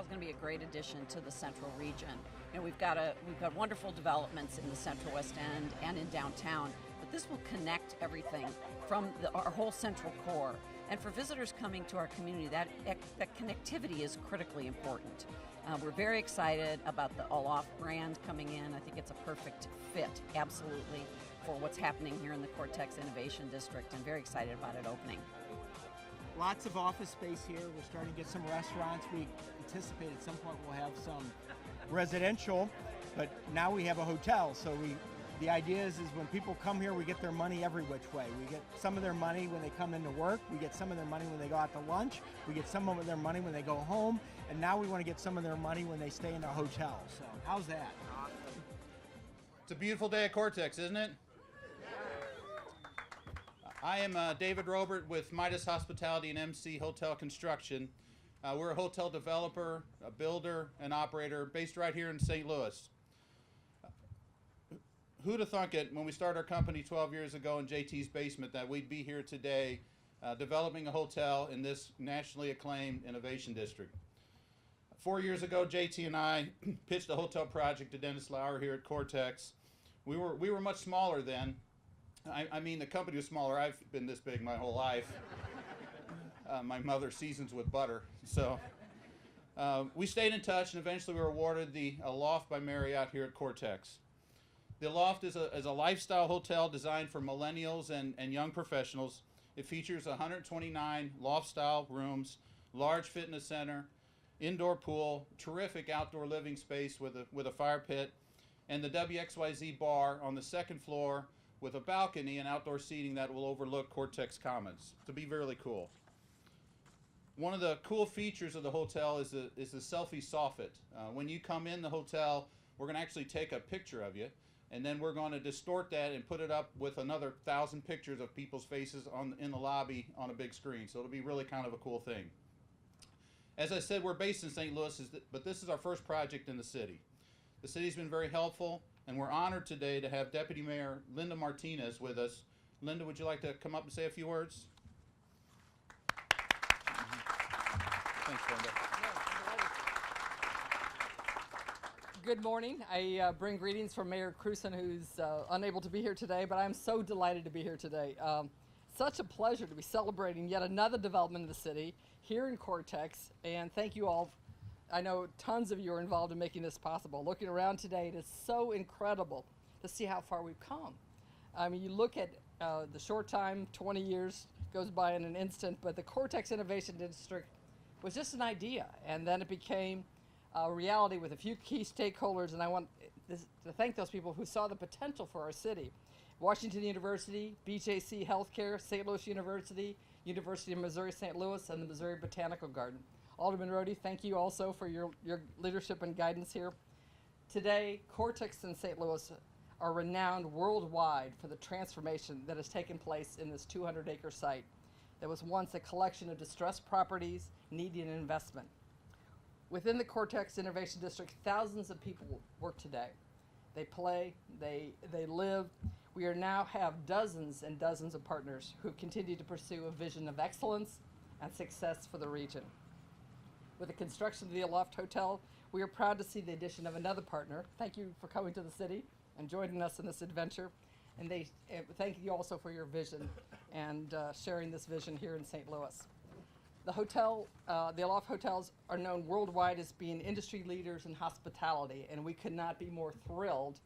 hotel is going to be a great addition to the central region. You know, we've got wonderful developments in the Central West End and in downtown, but this will connect everything from our whole central core. And for visitors coming to our community, that connectivity is critically important. We're very excited about the ALOFT brand coming in. I think it's a perfect fit, absolutely, for what's happening here in the Cortex Innovation District, and very excited about it opening. Lots of office space here. We're starting to get some restaurants. We anticipate at some point we'll have some residential, but now we have a hotel. So the idea is when people come here, we get their money every which way. We get some of their money when they come into work. We get some of their money when they go out to lunch. We get some of their money when they go home. And now we want to get some of their money when they stay in a hotel. So how's that? It's a beautiful day at Cortex, isn't it? I am David Robert with Midas Hospitality and MC Hotel Construction. We're a hotel developer, a builder, and operator based right here in St. Louis. Who'd have thunk it when we started our company 12 years ago in JT's basement that we'd be here today developing a hotel in this nationally acclaimed innovation district. 4 years ago, JT and I pitched a hotel project to Dennis Lauer here at Cortex. We were much smaller then. I mean, the company was smaller. I've been this big my whole life. My mother seasons with butter. So we stayed in touch, and eventually we were awarded the ALOFT by Marriott here at Cortex. The ALOFT is a lifestyle hotel designed for millennials and young professionals. It features 129 loft-style rooms, large fitness center, indoor pool, terrific outdoor living space with a fire pit, and the WXYZ bar on the second floor with a balcony and outdoor seating that will overlook Cortex Commons. To be really cool. One of the cool features of the hotel is the selfie soffit. When you come in the hotel, we're going to actually take a picture of you, and then we're going to distort that and put it up with another 1,000 pictures of people's faces in the lobby on a big screen. So it'll be really kind of a cool thing. As I said, we're based in St. Louis, but this is our first project in the city. The city's been very helpful, and we're honored today to have Deputy Mayor Linda Martinez with us. Linda, would you like to come up and say a few words? Thanks, Linda. Good morning. I bring greetings from Mayor Cruson, who's unable to be here today, but I'm so delighted to be here today. Such a pleasure to be celebrating yet another development in the city here in Cortex, and thank you all. I know tons of you are involved in making this possible. Looking around today, it is so incredible to see how far we've come. I mean, you look at the short time, 20 years goes by in an instant, but the Cortex Innovation District was just an idea, and then it became a reality with a few key stakeholders, and I want to thank those people who saw the potential for our city. Washington University, BJC Healthcare, St. Louis University, University of Missouri St. Louis, and the Missouri Botanical Garden. Alderman Rohde, thank you also for your leadership and guidance here. Today, Cortex and St. Louis are renowned worldwide for the transformation that has taken place in this 200-acre site that was once a collection of distressed properties needing an investment. Within the Cortex Innovation District, thousands of people work today. They play, they live. We now have dozens and dozens of partners who continue to pursue a vision of excellence and success for the region. With the construction of the ALOFT Hotel, we are proud to see the addition of another partner. Thank you for coming to the city and joining us in this adventure. And thank you also for your vision and sharing this vision here in St. Louis. The hotel, the ALOFT hotels are known worldwide as being industry leaders in hospitality, and we could not be more thrilled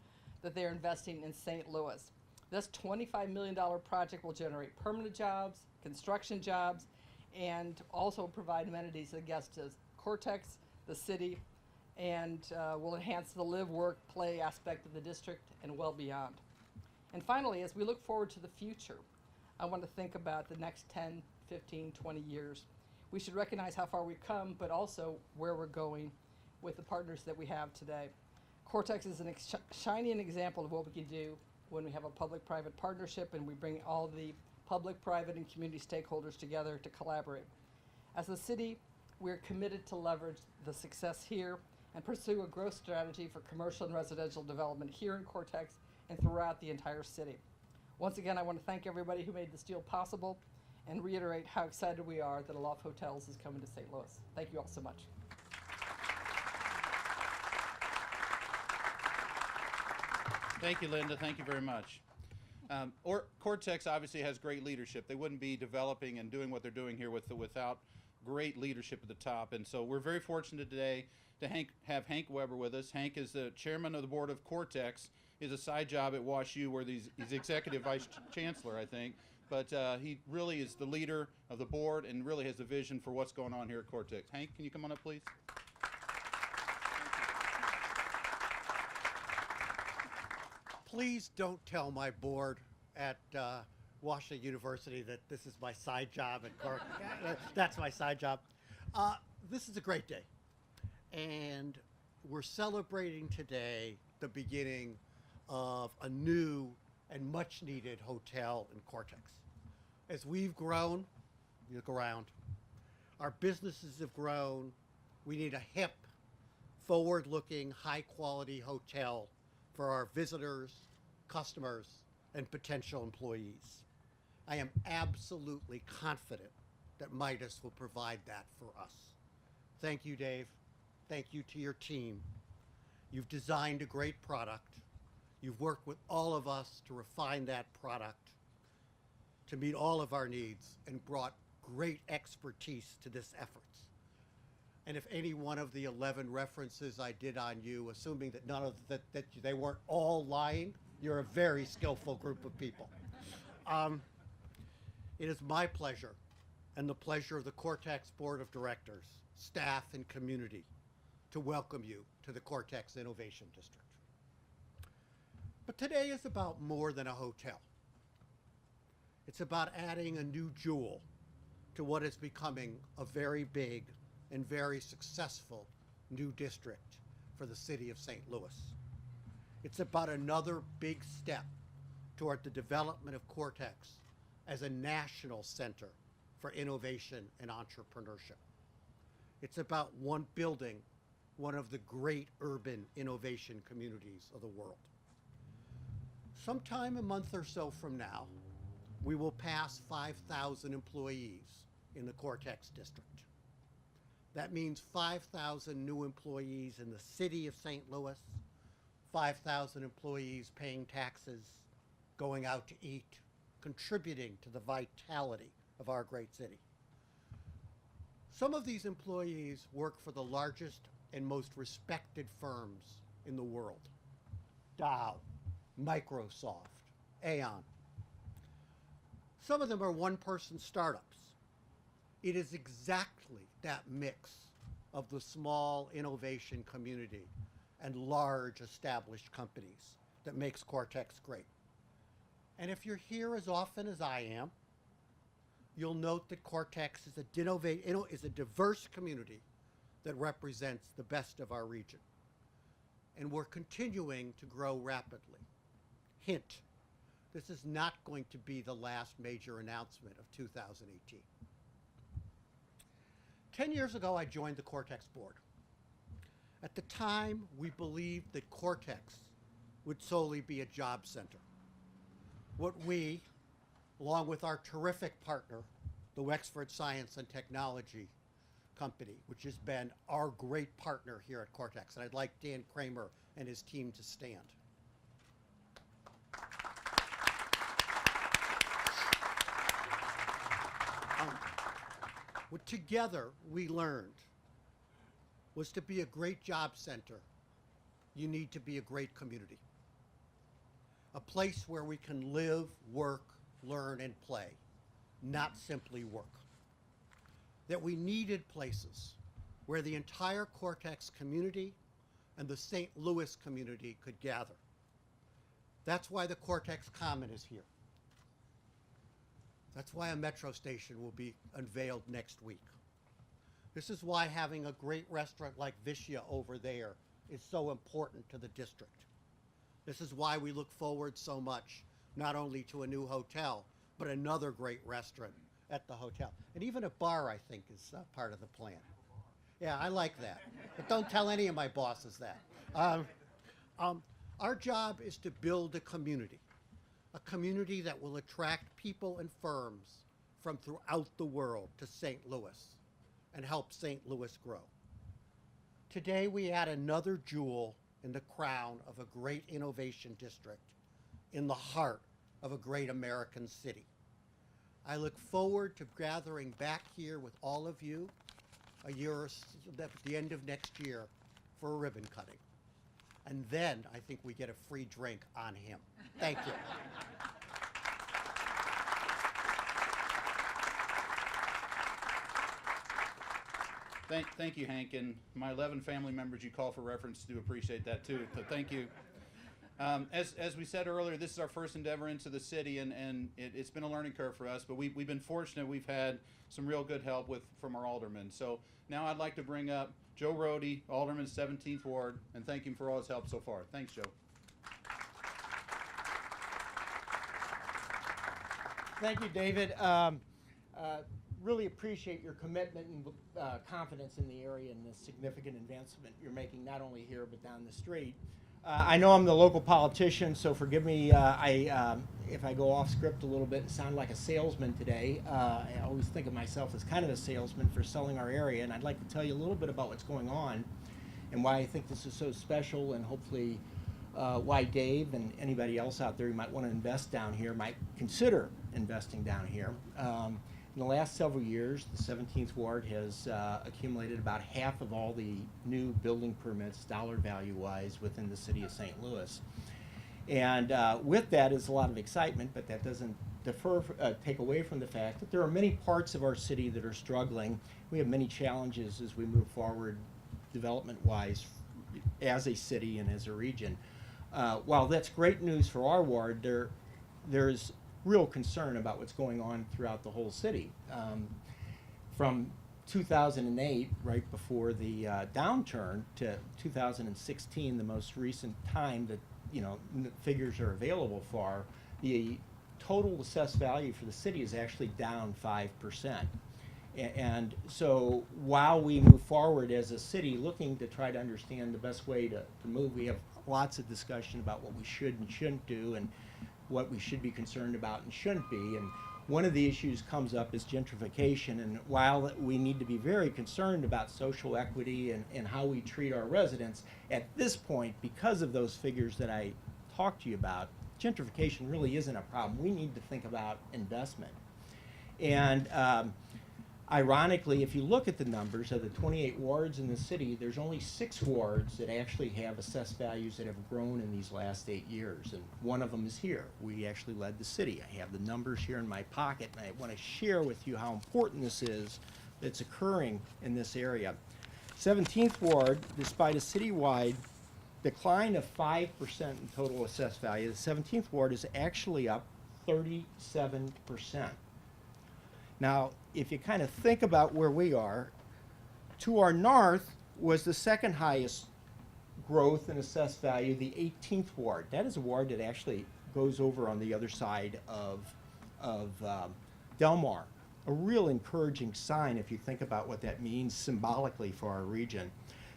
that they're investing in St. Louis. This $25 million project will generate permanent jobs, construction jobs, and also provide amenities to the guests of Cortex, the city, and will enhance the live, work, play aspect of the district and well beyond. And finally, as we look forward to the future, I want to think about the next 10, 15, 20 years. We should recognize how far we've come, but also where we're going with the partners that we have today. Cortex is a shining example of what we can do when we have a public-private partnership and we bring all the public, private, and community stakeholders together to collaborate. As a city, we're committed to leverage the success here and pursue a growth strategy for commercial and residential development here in Cortex and throughout the entire city. Once again, I want to thank everybody who made this deal possible and reiterate how excited we are that ALOFT Hotels is coming to St. Louis. Thank you all so much. Thank you, Linda. Thank you very much. Cortex obviously has great leadership. They wouldn't be developing and doing what they're doing here without great leadership at the top. And so we're very fortunate today to have Hank Weber with us. Hank is the chairman of the board of Cortex. He has a side job at WashU where he's executive vice chancellor, I think. But he really is the leader of the board and really has the vision for what's going on here at Cortex. Hank, can you come on up, please? Please don't tell my board at Washington University that this is my side job at Cork. That's my side job. This is a great day. And we're celebrating today the beginning of a new and much needed hotel in Cortex. As we've grown, you look around, our businesses have grown. We need a hip, forward-looking, high-quality hotel for our visitors, customers, and potential employees. I am absolutely confident that Midas will provide that for us. Thank you, Dave. Thank you to your team. You've designed a great product. You've worked with all of us to refine that product, to meet all of our needs, and brought great expertise to this effort. And if any one of the 11 references I did on you, assuming that none of that they weren't all lying, you're a very skillful group of people. It is my pleasure and the pleasure of the Cortex Board of Directors, staff, and community to welcome you to the Cortex Innovation District. But today is about more than a hotel. It's about adding a new jewel to what is becoming a very big and very successful new district for the city of St. Louis. It's about another big step toward the development of Cortex as a national center for innovation and entrepreneurship. It's about building one of the great urban innovation communities of the world. Sometime a month or so from now, we will pass 5,000 employees in the Cortex district. That means 5,000 new employees in the city of St. Louis, 5,000 employees paying taxes, going out to eat, contributing to the vitality of our great city. Some of these employees work for the largest and most respected firms in the world: Dow, Microsoft, Aon. Some of them are one-person startups. It is exactly that mix of the small innovation community and large established companies that makes Cortex great. And if you're here as often as I am, you'll note that Cortex is a diverse community that represents the best of our region. And we're continuing to grow rapidly. Hint, this is not going to be the last major announcement of 2018. 10 years ago, I joined the Cortex board. At the time, we believed that Cortex would solely be a job center. What we, along with our terrific partner, the Wexford Science and Technology Company, which has been our great partner here at Cortex, and I'd like Dan Kramer and his team to stand. What together we learned was to be a great job center, you need to be a great community. A place where we can live, work, learn, and play, not simply work. That we needed places where the entire Cortex community and the St. Louis community could gather. That's why the Cortex Common is here. That's why a metro station will be unveiled next week. This is why having a great restaurant like Vishya over there is so important to the district. This is why we look forward so much, not only to a new hotel, but another great restaurant at the hotel. And even a bar, I think, is part of the plan. Yeah, I like that. But don't tell any of my bosses that. Our job is to build a community that will attract people and firms from throughout the world to St. Louis and help St. Louis grow. Today we add another jewel in the crown of a great innovation district in the heart of a great American city. I look forward to gathering back here with all of you at the end of next year for a ribbon cutting. And then I think we get a free drink on him. Thank you. Thank you, Hank, and my 11 family members you call for reference do appreciate that too, so thank you. As we said earlier, this is our first endeavor into the city, and it's been a learning curve for us, but we've been fortunate. We've had some real good help from our aldermen. So now I'd like to bring up Joe Rohde, Alderman 17th Ward, and thank him for all his help so far. Thanks, Joe. Thank you, David. Really appreciate your commitment and confidence in the area and the significant advancement you're making, not only here but down the street. I know I'm the local politician, so forgive me if I go off script a little bit and sound like a salesman today. I always think of myself as kind of a salesman for selling our area, and I'd like to tell you a little bit about what's going on and why I think this is so special, and hopefully why Dave and anybody else out there who might want to invest down here might consider investing down here. In the last several years, the 17th Ward has accumulated about half of all the new building permits, dollar value-wise, within the city of St. Louis. And with that is a lot of excitement, but that doesn't take away from the fact that there are many parts of our city that are struggling. We have many challenges as we move forward development-wise as a city and as a region. While that's great news for our ward, there's real concern about what's going on throughout the whole city. From 2008, right before the downturn, to 2016, the most recent time that figures are available for, the total assessed value for the city is actually down 5%. And so while we move forward as a city looking to try to understand the best way to move, we have lots of discussion about what we should and shouldn't do, and what we should be concerned about and shouldn't be. And one of the issues comes up is gentrification. And while we need to be very concerned about social equity and how we treat our residents, at this point, because of those figures that I talked to you about, gentrification really isn't a problem. We need to think about investment. And ironically, if you look at the numbers of the 28 wards in the city, there's only 6 wards that actually have assessed values that have grown in these last 8 years, and one of them is here. We actually led the city. I have the numbers here in my pocket, and I want to share with you how important this is that's occurring in this area. 17th Ward, despite a citywide decline of 5% in total assessed value, the 17th Ward is actually up 37%. Now, if you kind of think about where we are, to our north was the second highest growth in assessed value, the 18th Ward. That is a ward that actually goes over on the other side of Del Mar. A real encouraging sign if you think about what that means symbolically for our region.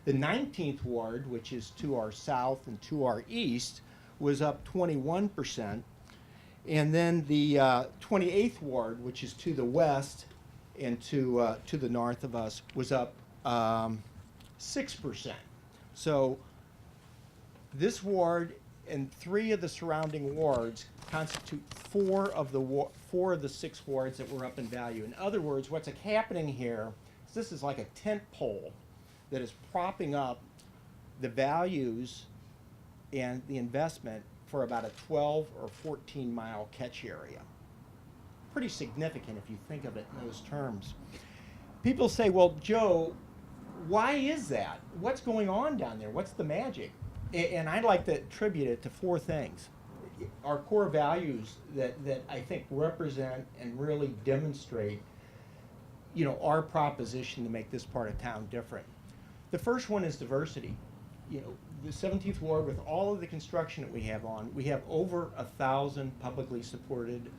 The 19th Ward, which is to our south and to our east, was up 21%. And then the 28th Ward, which is to the west and to the north of us, was up 6%. So this ward and 3 of the surrounding wards constitute 4 of the 6 wards that were up in value. In other words, what's happening here is this is like a tent pole that is propping up the values and the investment for about a 12 or 14 mile catch area. Pretty significant if you think of it in those terms. People say, well, Joe, why is that? What's going on down there? What's the magic? And I'd like to attribute it to 4 things. Our core values that I think represent and really demonstrate, our proposition to make this part of town different. The first one is diversity. The 17th Ward, with all of the construction that we have on, we have over 1,000 publicly supported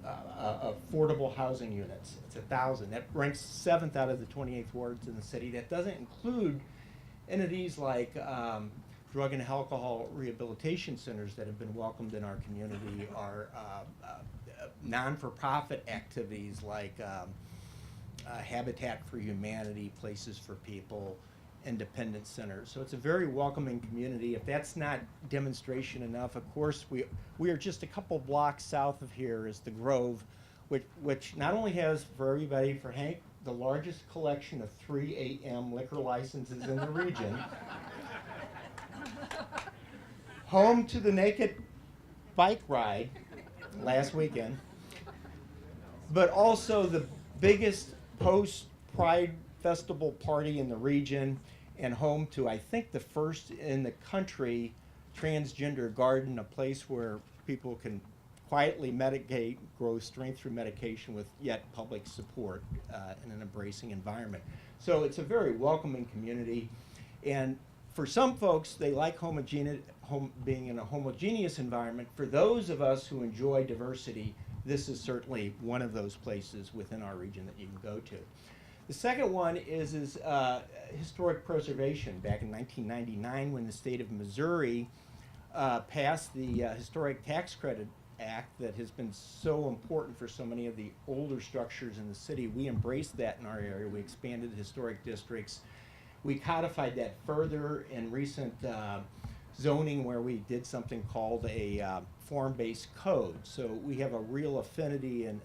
affordable housing units. It's 1,000. That ranks 7th out of the 28th wards in the city. That doesn't include entities like drug and alcohol rehabilitation centers that have been welcomed in our community, or non-for-profit activities like Habitat for Humanity, Places for People, Independence Center. So it's a very welcoming community. If that's not demonstration enough, of course, we are just a couple blocks south of here is the Grove, which not only has for everybody, for Hank, the largest collection of 3 a.m. liquor licenses in the region, home to the Naked Bike Ride last weekend, but also the biggest post-Pride Festival party in the region, and home to, I think, the first in the country transgender garden, a place where people can quietly medicate, grow strength through medication with yet public support in an embracing environment. So it's a very welcoming community, and for some folks, they like being in a homogeneous environment. For those of us who enjoy diversity, this is certainly one of those places within our region that you can go to. The second one is historic preservation. Back in 1999, when the state of Missouri passed the Historic Tax Credit Act that has been so important for so many of the older structures in the city, we embraced that in our area. We expanded historic districts. We codified that further in recent zoning, where we did something called a form-based code. So we have a real affinity and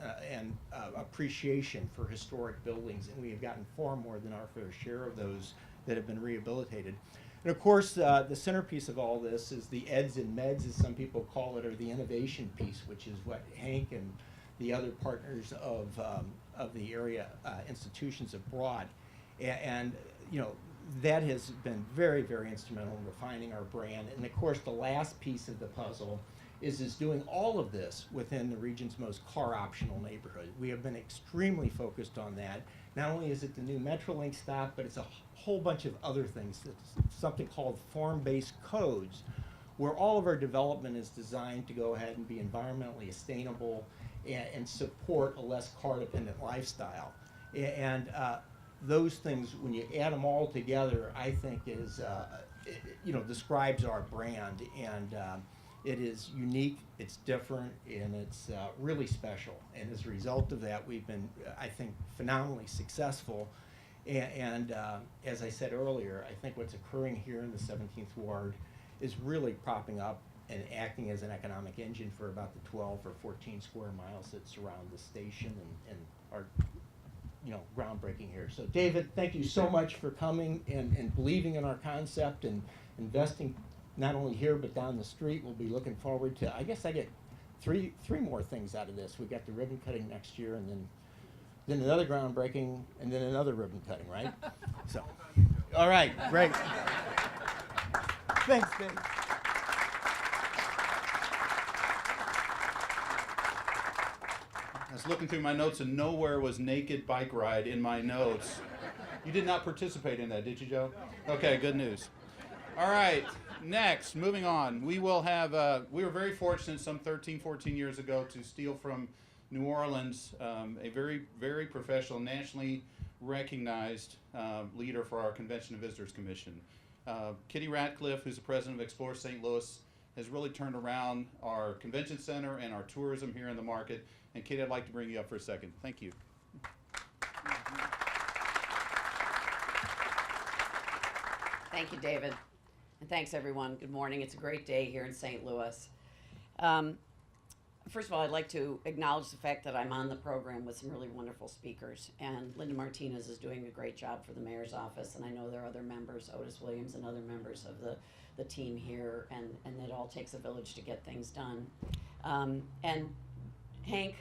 appreciation for historic buildings, and we have gotten far more than our fair share of those that have been rehabilitated. And of course, the centerpiece of all this is the eds and meds, as some people call it, or the innovation piece, which is what Hank and the other partners of the area institutions have brought. And you know, that has been very, very instrumental in refining our brand. And of course, the last piece of the puzzle is doing all of this within the region's most car-optional neighborhood. We have been extremely focused on that. Not only is it the new Metrolink stop, but it's a whole bunch of other things. It's something called form-based codes, where all of our development is designed to go ahead and be environmentally sustainable and support a less car-dependent lifestyle. And those things, when you add them all together, I think is, describes our brand. And it is unique, it's different, and it's really special. And as a result of that, we've been, I think, phenomenally successful. And as I said earlier, I think what's occurring here in the 17th Ward is really propping up and acting as an economic engine for about the 12 or 14 square miles that surround the station and are, groundbreaking here. So David, thank you so much for coming and believing in our concept and investing not only here but down the street. We'll be looking forward to, I guess I get three more things out of this. We got the ribbon cutting next year, and then another groundbreaking, and then another ribbon cutting, right? So, all right, great. Thanks, Dave. I was looking through my notes, and nowhere was Naked Bike Ride in my notes. You did not participate in that, did you, Joe? Okay, good news. All right, next, moving on. We will have, we were very fortunate some 13, 14 years ago to steal from New Orleans a very, very professional, nationally recognized leader for our Convention and Visitors Commission. Kitty Ratcliffe, who's the president of Explore St. Louis, has really turned around our convention center and our tourism here in the market. And Kitty, I'd like to bring you up for a second. Thank you. Thank you, David. And thanks, everyone. Good morning. It's a great day here in St. Louis. First of all, I'd like to acknowledge the fact that I'm on the program with some really wonderful speakers. And Linda Martinez is doing a great job for the mayor's office. And I know there are other members, Otis Williams and other members of the team here. And it all takes a village to get things done. And Hank,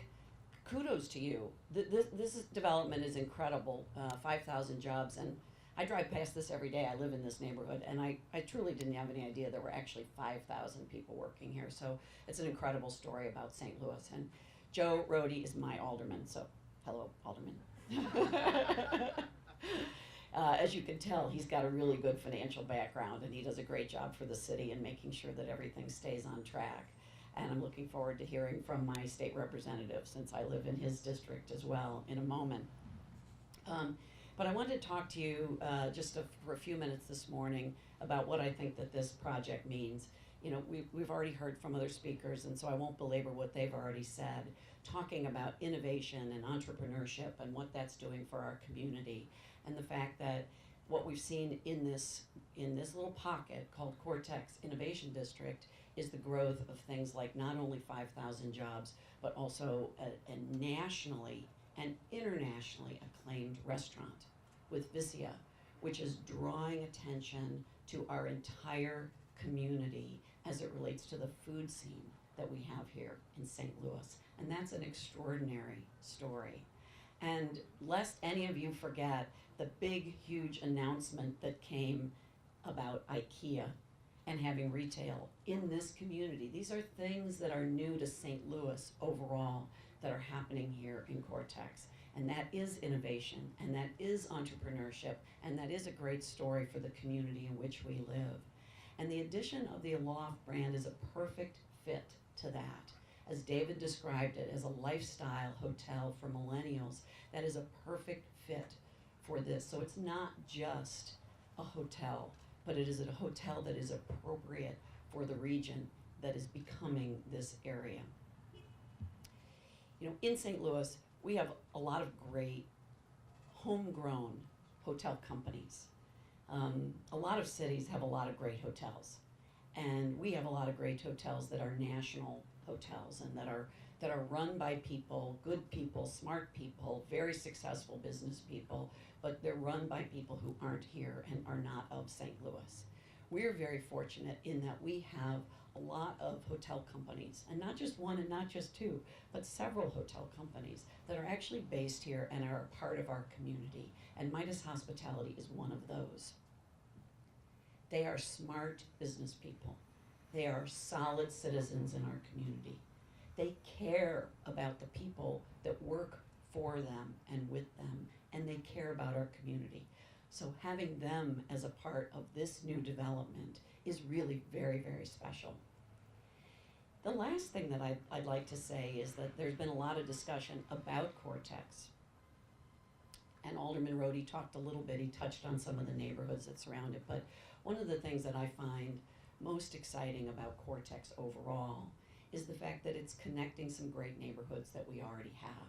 kudos to you. This development is incredible, 5,000 jobs. And I drive past this every day. I live in this neighborhood, and I truly didn't have any idea there were actually 5,000 people working here. So it's an incredible story about St. Louis. And Joe Rohde is my alderman, so hello, alderman. As you can tell, he's got a really good financial background, and he does a great job for the city in making sure that everything stays on track. And I'm looking forward to hearing from my state representative, since I live in his district as well, in a moment. But I wanted to talk to you for a few minutes this morning about what I think that this project means. You know, we've already heard from other speakers, and so I won't belabor what they've already said, talking about innovation and entrepreneurship and what that's doing for our community, and the fact that what we've seen in this little pocket called Cortex Innovation District is the growth of things like not only 5,000 jobs, but also a nationally and internationally acclaimed restaurant with Vicia, which is drawing attention to our entire community as it relates to the food scene that we have here in St. Louis. And that's an extraordinary story. And lest any of you forget the big, huge announcement that came about IKEA and having retail in this community. These are things that are new to St. Louis overall that are happening here in Cortex. And that is innovation, and that is entrepreneurship, and that is a great story for the community in which we live. And the addition of the ALOFT brand is a perfect fit to that. As David described it, as a lifestyle hotel for millennials, that is a perfect fit for this. So it's not just a hotel, but it is a hotel that is appropriate for the region that is becoming this area. You know, in St. Louis, we have a lot of great homegrown hotel companies. A lot of cities have a lot of great hotels, and we have a lot of great hotels that are national hotels and that are run by people, good people, smart people, very successful business people, but they're run by people who aren't here and are not of St. Louis. We're very fortunate in that we have a lot of hotel companies, and not just one and not just two, but several hotel companies that are actually based here and are a part of our community, and Midas Hospitality is one of those. They are smart business people. They are solid citizens in our community. They care about the people that work for them and with them, and they care about our community. So having them as a part of this new development is really very, very special. The last thing that I'd like to say is that there's been a lot of discussion about Cortex. And Alderman Rohde talked a little bit, he touched on some of the neighborhoods that surround it, but one of the things that I find most exciting about Cortex overall is the fact that it's connecting some great neighborhoods that we already have.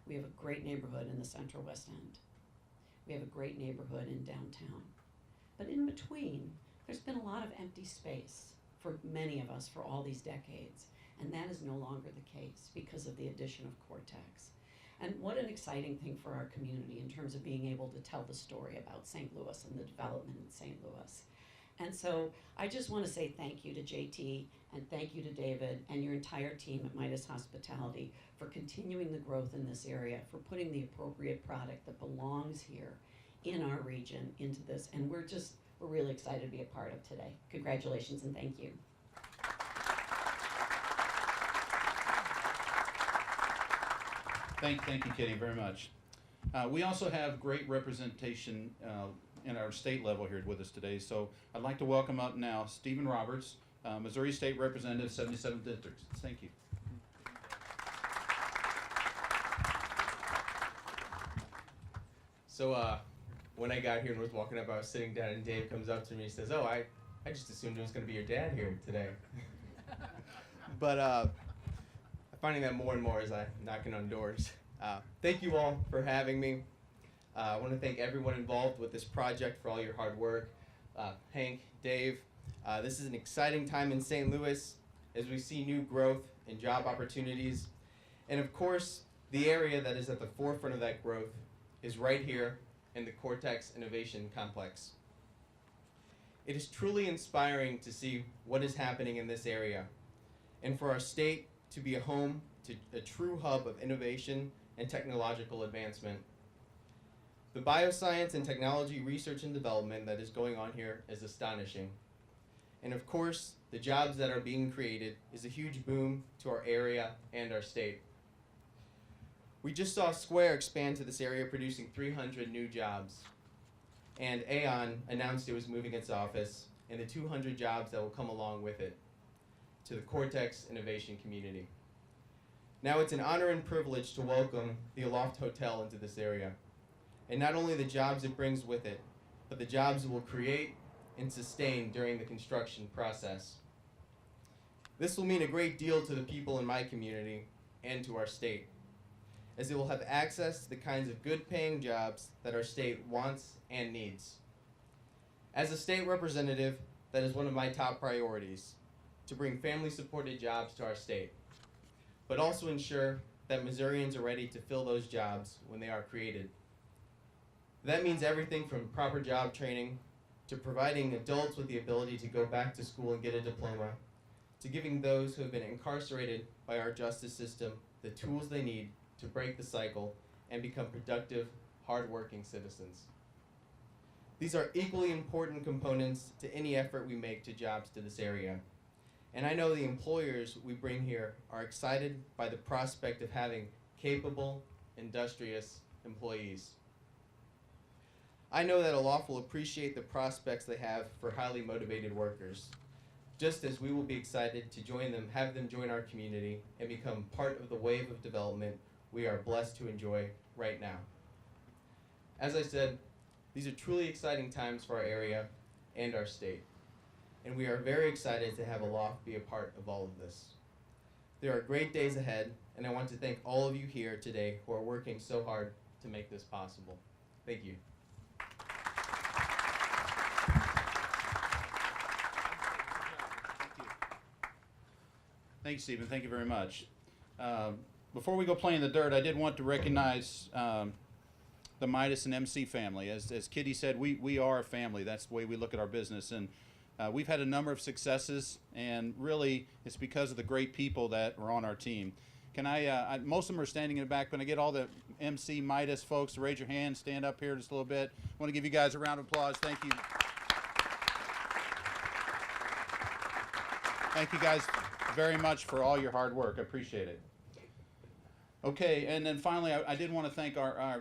We have a great neighborhood in the Central West End. We have a great neighborhood in downtown. But in between, there's been a lot of empty space for many of us for all these decades, and that is no longer the case because of the addition of Cortex. And what an exciting thing for our community in terms of being able to tell the story about St. Louis and the development in St. Louis. And so I just want to say thank you to JT and thank you to David and your entire team at Midas Hospitality for continuing the growth in this area, for putting the appropriate product that belongs here in our region into this. And we're really excited to be a part of today. Congratulations and thank you. Thank you, Kitty, very much. We also have great representation in our state level here with us today. So I'd like to welcome up now Stephen Roberts, Missouri State Representative, 77th District. Thank you. So when I got here and was walking up, I was sitting down and Dave comes up to me and says, "Oh, I just assumed it was going to be your dad here today." But I'm finding that more and more as I'm knocking on doors. Thank you all for having me. I want to thank everyone involved with this project for all your hard work. Hank, Dave, this is an exciting time in St. Louis as we see new growth and job opportunities. And of course, the area that is at the forefront of that growth is right here in the Cortex Innovation Complex. It is truly inspiring to see what is happening in this area and for our state to be a home to a true hub of innovation and technological advancement. The bioscience and technology research and development that is going on here is astonishing. And of course, the jobs that are being created is a huge boom to our area and our state. We just saw Square expand to this area, producing 300 new jobs. And Aon announced it was moving its office and the 200 jobs that will come along with it to the Cortex Innovation community. Now it's an honor and privilege to welcome the ALOFT Hotel into this area. And not only the jobs it brings with it, but the jobs it will create and sustain during the construction process. This will mean a great deal to the people in my community and to our state. as it will have access to the kinds of good paying jobs that our state wants and needs. As a state representative, that is one of my top priorities, to bring family supported jobs to our state, but also ensure that Missourians are ready to fill those jobs when they are created. That means everything from proper job training, to providing adults with the ability to go back to school and get a diploma, to giving those who have been incarcerated by our justice system the tools they need to break the cycle and become productive, hardworking citizens. These are equally important components to any effort we make to jobs to this area. And I know the employers we bring here are excited by the prospect of having capable, industrious employees. I know that ALOFT will appreciate the prospects they have for highly motivated workers, just as we will be excited to join them, have them join our community and become part of the wave of development we are blessed to enjoy right now. As I said, these are truly exciting times for our area and our state, and we are very excited to have ALOFT be a part of all of this. There are great days ahead, and I want to thank all of you here today who are working so hard to make this possible. Thank you. Thank you, Stephen. Thank you very much. Before we go play in the dirt, I did want to recognize the Midas and MC family. As Kitty said, we are a family. That's the way we look at our business. And we've had a number of successes, and really it's because of the great people that are on our team. Can most of them are standing in the back. Can I get all the MC Midas folks to raise your hand, stand up here just a little bit? I want to give you guys a round of applause. Thank you. Thank you guys very much for all your hard work. I appreciate it. Okay, and then finally, I did want to thank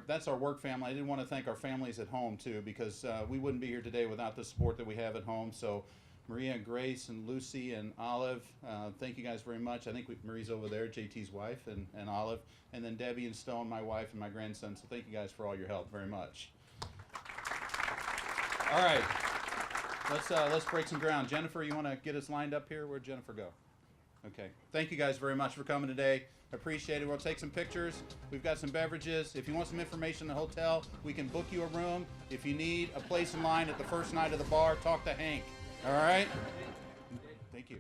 that's our work family. I did want to thank our families at home too, because we wouldn't be here today without the support that we have at home. So Maria and Grace and Lucy and Olive, thank you guys very much. I think Marie's over there, JT's wife, and Olive, and then Debbie and Stone, my wife, and my grandson. So thank you guys for all your help very much. All right, let's break some ground. Jennifer, you want to get us lined up here? Where'd Jennifer go? Okay. Thank you guys very much for coming today. Appreciate it. We'll take some pictures. We've got some beverages. If you want some information on the hotel, we can book you a room. If you need a place in line at the first night of the bar, talk to Hank. All right? Thank you.